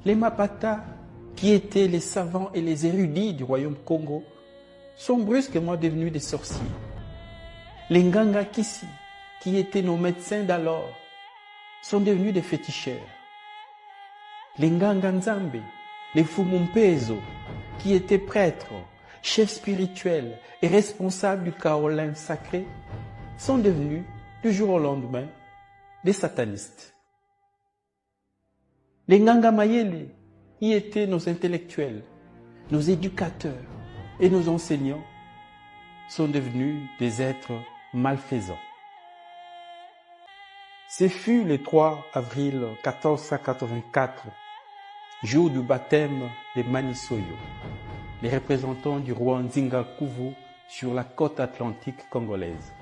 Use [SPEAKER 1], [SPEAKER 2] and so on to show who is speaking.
[SPEAKER 1] Les Mapata, qui étaient les savants et les érudits du royaume Congo, sont brusquement devenus des sorciers. Les Nganga Kisi, qui étaient nos médecins d'alors, sont devenus des féticheurs. Les Nganga Nzambe, les Fumumpezo, qui étaient prêtres, chefs spirituels et responsables du Kaolin sacré, sont devenus, du jour au lendemain, des satanistes. Les Nganga Mayele, qui étaient nos intellectuels, nos éducateurs et nos enseignants, sont devenus des êtres malfaisants. Ce fut le 3 avril 1484, jour du baptême de Manisoyo, les représentants du roi Nzinga Kuvu sur la côte atlantique congolaise.